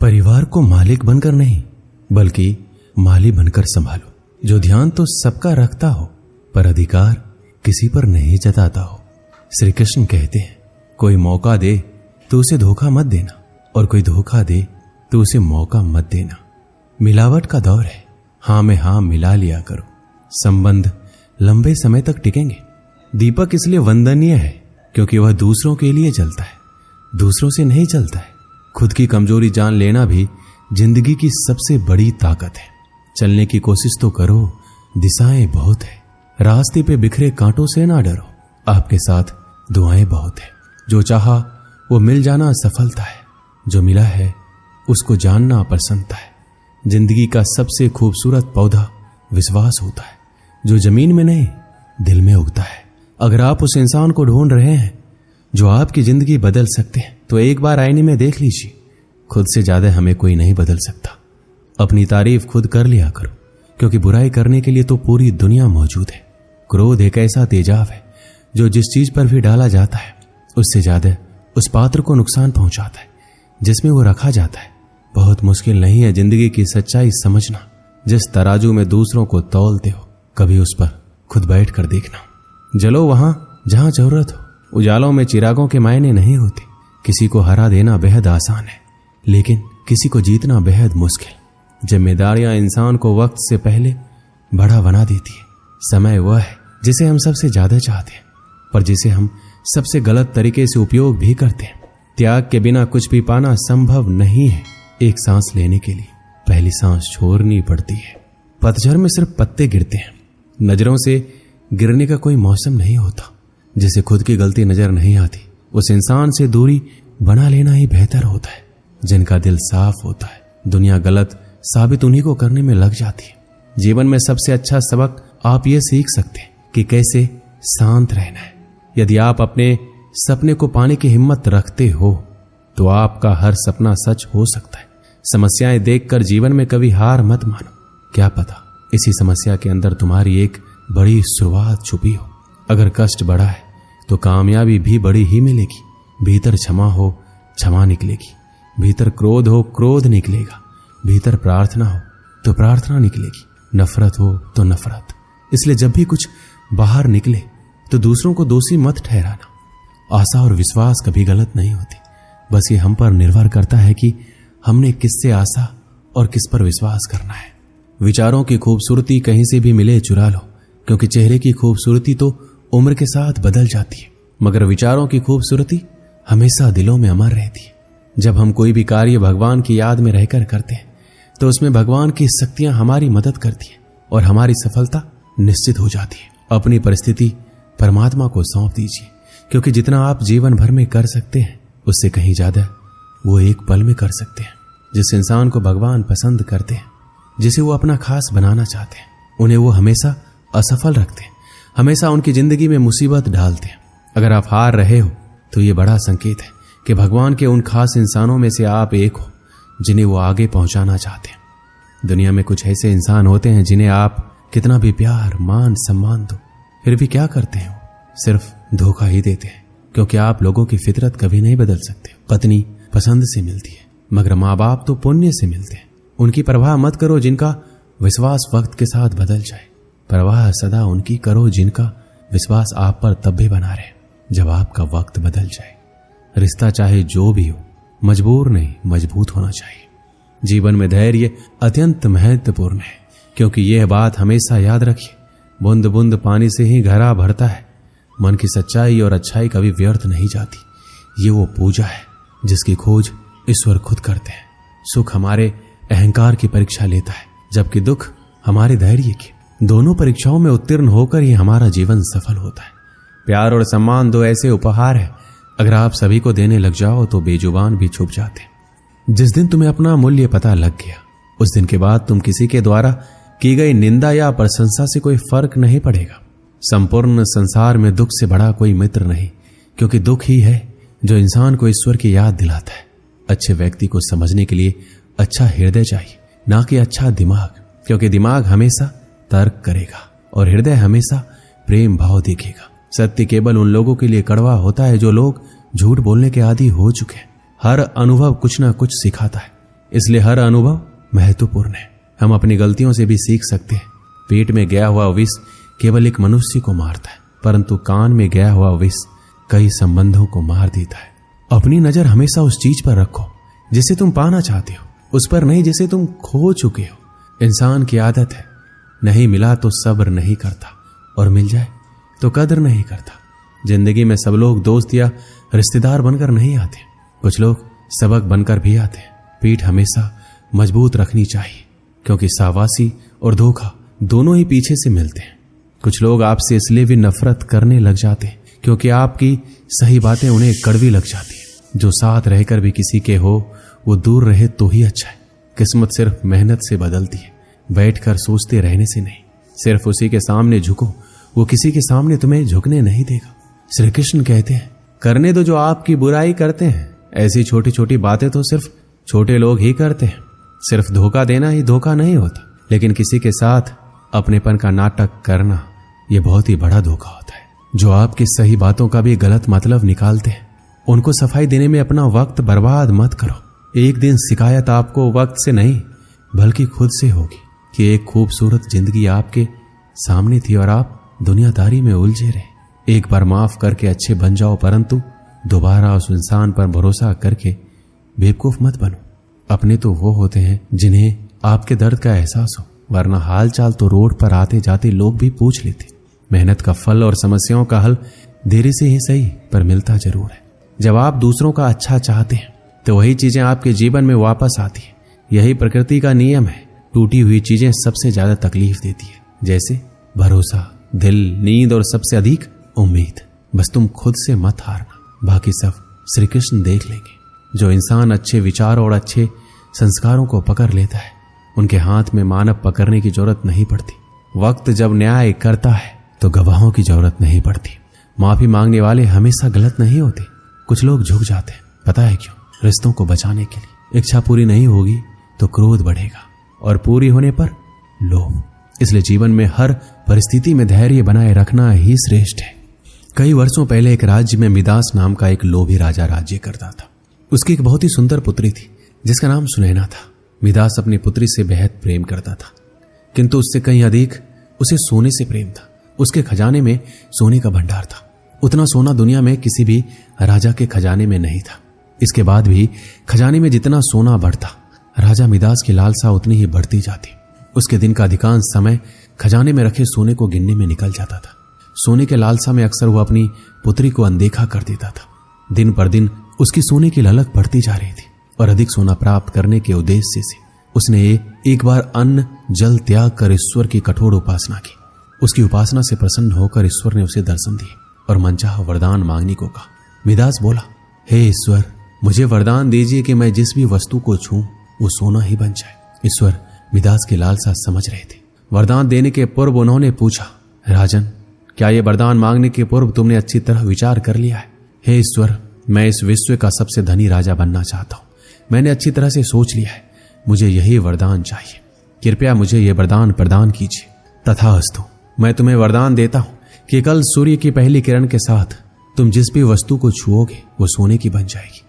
परिवार को मालिक बनकर नहीं बल्कि माली बनकर संभालो, जो ध्यान तो सबका रखता हो पर अधिकार किसी पर नहीं जताता हो। श्री कृष्ण कहते हैं, कोई मौका दे तो उसे धोखा मत देना और कोई धोखा दे तो उसे मौका मत देना। मिलावट का दौर है, हां में हां मिला लिया करो, संबंध लंबे समय तक टिकेंगे। दीपक इसलिए वंदनीय है क्योंकि वह दूसरों के लिए जलता है, दूसरों से नहीं जलता है। खुद की कमजोरी जान लेना भी जिंदगी की सबसे बड़ी ताकत है। चलने की कोशिश तो करो, दिशाएं बहुत है। रास्ते पे बिखरे कांटों से ना डरो, आपके साथ दुआएं बहुत है। जो चाहा वो मिल जाना सफलता है, जो मिला है उसको जानना प्रसन्नता है। जिंदगी का सबसे खूबसूरत पौधा विश्वास होता है, जो जमीन में नहीं दिल में उगता है। अगर आप उस इंसान को ढूंढ रहे हैं जो आपकी जिंदगी बदल सकते हैं तो एक बार आईने में देख लीजिए। खुद से ज्यादा हमें कोई नहीं बदल सकता। अपनी तारीफ खुद कर लिया करो, क्योंकि बुराई करने के लिए तो पूरी दुनिया मौजूद है। क्रोध एक ऐसा तेजाब है जो जिस चीज पर भी डाला जाता है उससे ज्यादा उस पात्र को नुकसान पहुंचाता है जिसमें वो रखा जाता है। बहुत मुश्किल नहीं है जिंदगी की सच्चाई समझना। जिस तराजू में दूसरों को तौलते हो कभी उस पर खुद बैठ कर देखना। जलो वहां जहां जरूरत हो। उजालों में चिरागों के मायने नहीं होते। किसी को हरा देना बेहद आसान है, लेकिन किसी को जीतना बेहद मुश्किल। जिम्मेदारियां इंसान को वक्त से पहले बड़ा बना देती है। समय वह है जिसे हम सबसे ज्यादा चाहते हैं, पर जिसे हम सबसे गलत तरीके से उपयोग भी करते हैं। त्याग के बिना कुछ भी पाना संभव नहीं है। एक सांस लेने के लिए पहली सांस छोड़नी पड़ती है। पतझड़ में सिर्फ पत्ते गिरते हैं। नजरों से गिरने का कोई मौसम नहीं होता। जिसे खुद की गलती नजर नहीं आती उस इंसान से दूरी बना लेना ही बेहतर होता है। जिनका दिल साफ होता है, दुनिया गलत साबित उन्हीं को करने में लग जाती है। जीवन में सबसे अच्छा सबक आप ये सीख सकते हैं कि कैसे शांत रहना है। यदि आप अपने सपने को पाने की हिम्मत रखते हो तो आपका हर सपना सच हो सकता है। समस्याएं देखकर जीवन में कभी हार मत मानो। क्या पता इसी समस्या के अंदर तुम्हारी एक बड़ी शुरुआत छुपी हो। अगर कष्ट बड़ा है तो कामयाबी भी बड़ी ही मिलेगी। भीतर क्षमा हो, क्षमा निकलेगी। भीतर क्रोध हो, क्रोध निकलेगा। भीतर प्रार्थना हो तो प्रार्थना निकलेगी। नफरत हो तो नफरत। इसलिए जब भी कुछ बाहर निकले तो दूसरों को दोषी मत ठहराना। आशा और विश्वास कभी गलत नहीं होती। बस ये हम पर निर्भर करता है कि हमने किससे आशा और किस पर विश्वास करना है। विचारों की खूबसूरती कहीं से भी मिले चुरा लो, क्योंकि चेहरे की खूबसूरती तो उम्र के साथ बदल जाती है, मगर विचारों की खूबसूरती हमेशा दिलों में अमर रहती है। जब हम कोई भी कार्य भगवान की याद में रहकर करते हैं तो उसमें भगवान की शक्तियां हमारी मदद करती हैं और हमारी सफलता निश्चित हो जाती है। अपनी परिस्थिति परमात्मा को सौंप दीजिए, क्योंकि जितना आप जीवन भर में कर सकते हैं उससे कहीं ज्यादा वो एक पल में कर सकते हैं। जिस इंसान को भगवान पसंद करते हैं, जिसे वो अपना खास बनाना चाहते हैं, उन्हें वो हमेशा असफल रखते हैं, हमेशा उनकी जिंदगी में मुसीबत डालते हैं। अगर आप हार रहे हो तो ये बड़ा संकेत है कि भगवान के उन खास इंसानों में से आप एक हो जिन्हें वो आगे पहुंचाना चाहते हैं। दुनिया में कुछ ऐसे इंसान होते हैं जिन्हें आप कितना भी प्यार, मान, सम्मान दो, फिर भी क्या करते हैं, सिर्फ धोखा ही देते हैं, क्योंकि आप लोगों की फितरत कभी नहीं बदल सकते। पत्नी पसंद से मिलती है, मगर माँ बाप तो पुण्य से मिलते हैं। उनकी परवाह मत करो जिनका विश्वास वक्त के साथ बदल जाए। परवाह सदा उनकी करो जिनका विश्वास आप पर तब भी बना रहे जब आपका वक्त बदल जाए। रिश्ता चाहे जो भी हो, मजबूर नहीं मजबूत होना चाहिए। जीवन में धैर्य अत्यंत महत्वपूर्ण है, क्योंकि यह बात हमेशा याद रखिए, बूंद बूंद पानी से ही घड़ा भरता है। मन की सच्चाई और अच्छाई कभी व्यर्थ नहीं जाती। ये वो पूजा है जिसकी खोज ईश्वर खुद करते हैं। सुख हमारे अहंकार की परीक्षा लेता है, जबकि दुख हमारे धैर्य की। दोनों परीक्षाओं में उत्तीर्ण होकर ही हमारा जीवन सफल होता है। प्यार और सम्मान दो ऐसे उपहार है, अगर आप सभी को देने लग जाओ तो बेजुबान भी छुप जाते हैं। जिस दिन तुम्हें अपना मूल्य पता लग गया, उस दिन के बाद तुम किसी के द्वारा की गई निंदा या प्रशंसा से कोई फर्क नहीं पड़ेगा। संपूर्ण संसार में दुख से बड़ा कोई मित्र नहीं, क्योंकि दुख ही है जो इंसान को ईश्वर की याद दिलाता है। अच्छे व्यक्ति को समझने के लिए अच्छा हृदय चाहिए, ना कि अच्छा दिमाग, क्योंकि दिमाग हमेशा तर्क करेगा और हृदय हमेशा प्रेम भाव देखेगा। सत्य केवल उन लोगों के लिए कड़वा होता है जो लोग झूठ बोलने के आदी हो चुके हैं। हर अनुभव कुछ ना कुछ सिखाता है, इसलिए हर अनुभव महत्वपूर्ण है। हम अपनी गलतियों से भी सीख सकते हैं। पेट में गया हुआ विष केवल एक मनुष्य को मारता है, परंतु कान में गया हुआ विष कई संबंधों को मार देता है। अपनी नजर हमेशा उस चीज पर रखो जिसे तुम पाना चाहते हो, उस पर नहीं जिसे तुम खो चुके हो। इंसान की आदत है, नहीं मिला तो सब्र नहीं करता और मिल जाए तो कदर नहीं करता। जिंदगी में सब लोग दोस्त या रिश्तेदार बनकर नहीं आते, कुछ लोग सबक बनकर भी आते हैं। पीठ हमेशा मजबूत रखनी चाहिए, क्योंकि शाबाशी और धोखा दोनों ही पीछे से मिलते हैं। कुछ लोग आपसे इसलिए भी नफरत करने लग जाते हैं क्योंकि आपकी सही बातें उन्हें कड़वी लग जाती है। जो साथ रहकर भी किसी के हो वो दूर रहे तो ही अच्छा है। किस्मत सिर्फ मेहनत से बदलती है, बैठकर सोचते रहने से नहीं। सिर्फ उसी के सामने झुको, वो किसी के सामने तुम्हें झुकने नहीं देगा। श्री कृष्ण कहते हैं, करने दो जो आपकी बुराई करते हैं। ऐसी छोटी छोटी बातें तो सिर्फ छोटे लोग ही करते हैं। सिर्फ धोखा देना ही धोखा नहीं होता, लेकिन किसी के साथ अपनेपन का नाटक करना यह बहुत ही बड़ा धोखा होता है। जो आपकी सही बातों का भी गलत मतलब निकालते हैं, उनको सफाई देने में अपना वक्त बर्बाद मत करो। एक दिन शिकायत आपको वक्त से नहीं बल्कि खुद से होगी कि एक खूबसूरत जिंदगी आपके सामने थी और आप दुनियादारी में उलझे रहे। एक बार माफ करके अच्छे बन जाओ, परंतु दोबारा उस इंसान पर भरोसा करके बेवकूफ मत बनो। अपने तो वो होते हैं जिन्हें आपके दर्द का एहसास हो, वरना हाल चाल तो रोड पर आते जाते लोग भी पूछ लेते। मेहनत का फल और समस्याओं का हल देरी से ही सही पर मिलता जरूर है। जब आप दूसरों का अच्छा चाहते हैं तो वही चीजें आपके जीवन में वापस आती है। यही प्रकृति का नियम है। टूटी हुई चीजें सबसे ज्यादा तकलीफ देती है, जैसे भरोसा, दिल, नींद और सबसे अधिक उम्मीद। बस तुम खुद से मत हारना, बाकी सब श्री कृष्ण देख लेंगे। जो इंसान अच्छे विचारों और अच्छे संस्कारों को पकड़ लेता है, उनके हाथ में मानव पकड़ने की जरूरत नहीं पड़ती। वक्त जब न्याय करता है तो गवाहों की जरूरत नहीं पड़ती। माफी मांगने वाले हमेशा गलत नहीं होते। कुछ लोग झुक जाते हैं, पता है क्यों? रिश्तों को बचाने के लिए। इच्छा पूरी नहीं होगी तो क्रोध बढ़ेगा और पूरी होने पर लोभ। इसलिए जीवन में हर परिस्थिति में धैर्य बनाए रखना ही श्रेष्ठ है। कई वर्षों पहले एक राज्य में मिदास नाम का एक लोभी राजा राज्य करता था। उसकी एक बहुत ही सुंदर पुत्री थी जिसका नाम सुनैना था। मिदास अपनी पुत्री से बेहद प्रेम करता था, किंतु उससे कहीं अधिक उसे सोने से प्रेम था। उसके खजाने में सोने का भंडार था। उतना सोना दुनिया में किसी भी राजा के खजाने में नहीं था। इसके बाद भी खजाने में जितना सोना बढ़ता, राजा मिदास की लालसा उतनी ही बढ़ती जाती। उसके दिन का अधिकांश समय खजाने में रखे सोने को गिनने में निकल जाता था। सोने के लालसा में अक्सर वह अपनी पुत्री को अनदेखा कर देता था। दिन पर दिन उसकी सोने की ललक बढ़ती जा रही थी और अधिक सोना प्राप्त करने के उद्देश्य से उसने एक बार अन्न जल त्याग कर ईश्वर की कठोर उपासना की। उसकी उपासना से प्रसन्न होकर ईश्वर ने उसे दर्शन दिए और मनचाहा वरदान मांगने को कहा। मिदास बोला, हे ईश्वर, मुझे वरदान दीजिए कि मैं जिस भी वस्तु को छूं वो सोना ही बन जाए। ईश्वर मिदास की लालसा समझ रहे थे। वरदान देने के पूर्व उन्होंने पूछा, राजन, क्या ये वरदान मांगने के पूर्व तुमने अच्छी तरह विचार कर लिया है? हे ईश्वर, मैं इस विश्व का सबसे धनी राजा बनना चाहता हूं। मैंने अच्छी तरह से सोच लिया है, मुझे यही वरदान चाहिए। कृपया मुझे यह वरदान प्रदान कीजिए। तथास्तु, मैं तुम्हें वरदान देता हूं कि कल सूर्य की पहली किरण के साथ तुम जिस भी वस्तु को छुओगे वो सोने की बन जाएगी।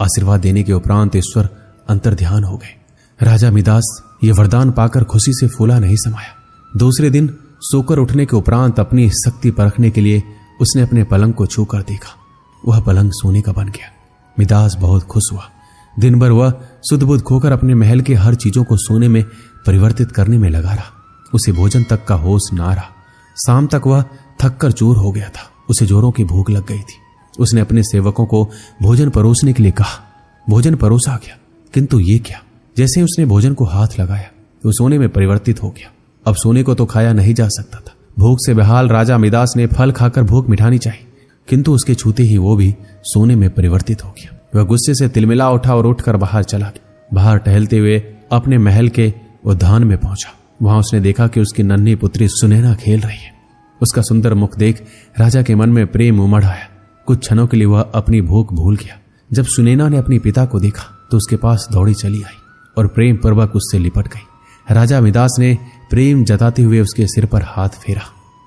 आशीर्वाद देने के उपरांत ईश्वर अंतर्ध्यान हो गए। राजा मिदास ये वरदान पाकर खुशी से फूला नहीं समाया। दूसरे दिन सोकर उठने के उपरांत अपनी शक्ति परखने के लिए उसने अपने पलंग को छूकर देखा। वह पलंग सोने का बन गया। मिदास बहुत खुश हुआ। दिन भर वह सुध बुध खोकर अपने महल के हर चीजों को सोने में परिवर्तित करने में लगा रहा। उसे भोजन तक का होश ना रहा। शाम तक वह थक कर चूर हो गया था। उसे जोरों की भूख लग गई थी। उसने अपने सेवकों को भोजन परोसने के लिए कहा। भोजन परोसा गया, किंतु ये क्या, जैसे उसने भोजन को हाथ लगाया तो सोने में परिवर्तित हो गया। अब सोने को तो खाया नहीं जा सकता था। भूख से बेहाल राजा मिदास ने फल खाकर भूख मिटानी चाहिए, किंतु उसके छूते ही वो भी सोने में परिवर्तित हो गया। वह गुस्से से तिलमिला उठा और उठकर बाहर चला गया। बाहर टहलते हुए अपने महल के उद्यान में पहुंचा। वहां उसने देखा कि उसकी नन्ही पुत्री सुनैना खेल रही है। उसका सुंदर मुख देख राजा के मन में प्रेम उमड़ आया। कुछ क्षणों के लिए वह अपनी भूख भूल गया। जब सुनैना ने अपने पिता को देखा तो उसके पास दौड़ी चली आई और प्रेम पूर्वक उससे लिपट गई। राजा मिदास ने प्रेम जताते हुए उसके सिर पर हाथ फेरा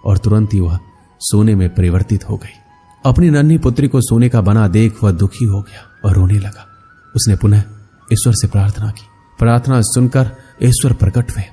और तुरंत ही वह सोने में परिवर्तित हो गई। अपनी नन्ही पुत्री को सोने का बना देख वह दुखी हो गया और रोने लगा। उसने पुनः ईश्वर से प्रार्थना की प्रार्थना सुनकर ईश्वर प्रकट हुए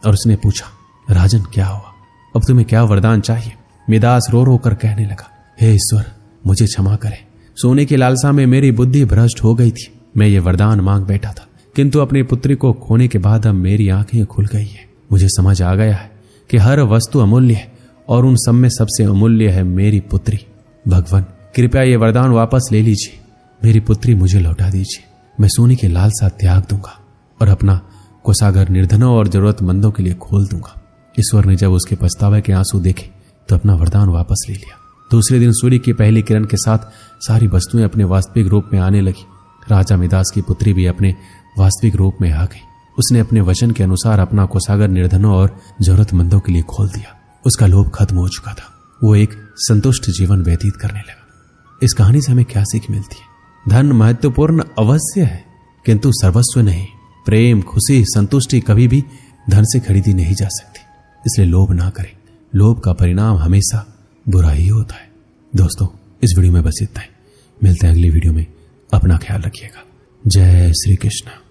और उसने पूछा, राजन क्या हुआ, अब तुम्हें क्या वरदान चाहिए? मिदास रो रो कर कहने लगा, हे ईश्वर मुझे क्षमा करें, सोने की लालसा में मेरी बुद्धि भ्रष्ट हो गई थी। मैं ये वरदान मांग बैठा था, किंतु अपनी पुत्री को खोने के बाद अब मेरी आंखें खुल गई है। मुझे समझ आ गया है कि हर वस्तु अमूल्य है और उन सब में सबसे अमूल्य है मेरी पुत्री। भगवान कृपया ये वरदान वापस ले लीजिए, मेरी पुत्री मुझे लौटा दीजिए। मैं सोने की लालसा त्याग दूंगा और अपना कोषागार निर्धनों और जरूरतमंदों के लिए खोल दूंगा। ईश्वर ने जब उसके पछतावे के आंसू देखे तो अपना वरदान वापस ले लिया। दूसरे दिन सूर्य की पहली किरण के साथ सारी वस्तुएं अपने वास्तविक रूप में आने लगी। राजा मिदास की पुत्री भी अपने वास्तविक रूप में आ गई। उसने अपने वचन के अनुसार अपना कोषागार निर्धनों और जरूरतमंदों के लिए खोल दिया। उसका लोभ खत्म हो चुका था, वो एक संतुष्ट जीवन व्यतीत करने लगा। इस कहानी से हमें क्या सीख मिलती है? धन महत्वपूर्ण अवश्य है, किंतु सर्वस्व नहीं। प्रेम, खुशी, संतुष्टि कभी भी धन से खरीदी नहीं जा सकती। इसलिए लोभ ना करें, लोभ का परिणाम हमेशा बुरा ही होता है। दोस्तों इस वीडियो में बस इतना ही, मिलते हैं अगली वीडियो में। अपना ख्याल रखिएगा। जय श्री कृष्ण।